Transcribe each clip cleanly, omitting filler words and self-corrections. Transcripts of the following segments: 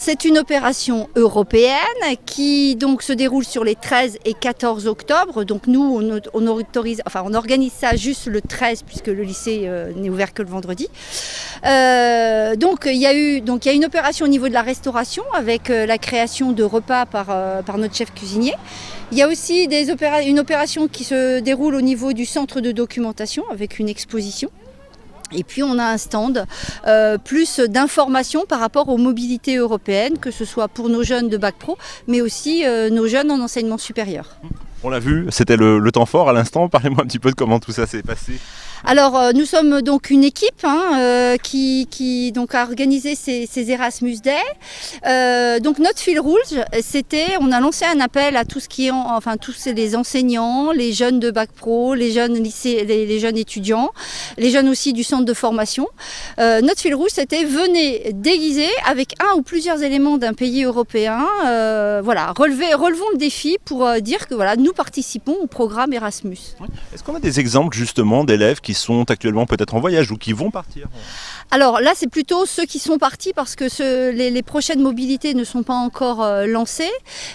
C'est une opération européenne qui donc se déroule sur les 13 et 14 octobre. Donc nous, on organise ça juste le 13 puisque le lycée n'est ouvert que le vendredi. Donc il y a une opération au niveau de la restauration avec la création de repas par notre chef cuisinier. Il y a aussi une opération qui se déroule au niveau du centre de documentation avec une exposition. Et puis on a un stand, plus d'informations par rapport aux mobilités européennes, que ce soit pour nos jeunes de Bac Pro, mais aussi nos jeunes en enseignement supérieur. On l'a vu, c'était le temps fort à l'instant. Parlez-moi un petit peu de comment tout ça s'est passé. Alors nous sommes donc une équipe qui donc a organisé ces Erasmus Day. Donc notre fil rouge, on a lancé un appel à tous les enseignants, les jeunes de Bac Pro, les jeunes lycées, les jeunes étudiants, les jeunes aussi du centre de formation. Notre fil rouge, c'était venez déguiser avec un ou plusieurs éléments d'un pays européen. Relevons le défi pour dire que nous participons au programme Erasmus. Est-ce qu'on a des exemples justement d'élèves qui sont actuellement peut-être en voyage ou qui vont partir? Alors là, c'est plutôt ceux qui sont partis parce que les prochaines mobilités ne sont pas encore lancées.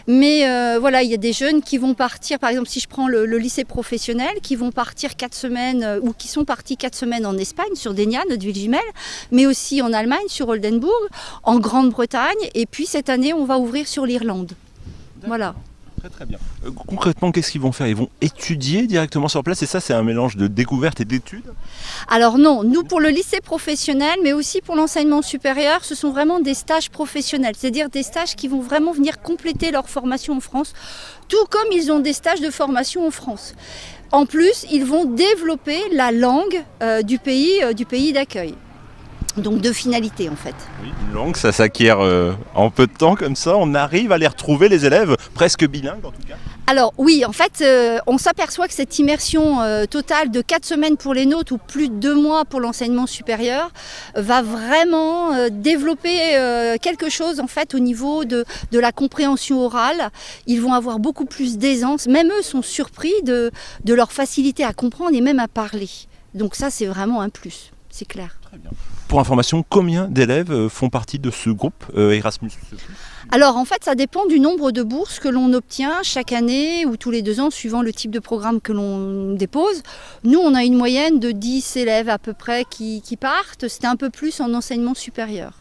Mais il y a des jeunes qui vont partir, par exemple si je prends le lycée professionnel, qui vont partir 4 semaines ou qui sont partis 4 semaines en Espagne, sur Dénia, notre ville jumelle, mais aussi en Allemagne, sur Oldenburg, en Grande-Bretagne. Et puis cette année, on va ouvrir sur l'Irlande. Voilà. Très bien. Concrètement, qu'est-ce qu'ils vont faire? Ils vont étudier directement sur place et ça, c'est un mélange de découverte et d'études? Alors non, nous pour le lycée professionnel, mais aussi pour l'enseignement supérieur, ce sont vraiment des stages professionnels, c'est-à-dire des stages qui vont vraiment venir compléter leur formation en France, tout comme ils ont des stages de formation en France. En plus, ils vont développer la langue du pays d'accueil. Donc de finalité en fait. Oui, une langue, ça s'acquiert en peu de temps comme ça. On arrive à les retrouver, les élèves, presque bilingues en tout cas. Alors oui, en fait, on s'aperçoit que cette immersion totale de 4 semaines pour les nôtres ou plus de 2 mois pour l'enseignement supérieur va vraiment développer quelque chose en fait au niveau de la compréhension orale. Ils vont avoir beaucoup plus d'aisance. Même eux sont surpris de leur facilité à comprendre et même à parler. Donc ça, c'est vraiment un plus, c'est clair. Très bien. Pour information, combien d'élèves font partie de ce groupe Erasmus? Alors en fait ça dépend du nombre de bourses que l'on obtient chaque année ou tous les 2 ans suivant le type de programme que l'on dépose. Nous on a une moyenne de 10 élèves à peu près qui partent, c'était un peu plus en enseignement supérieur.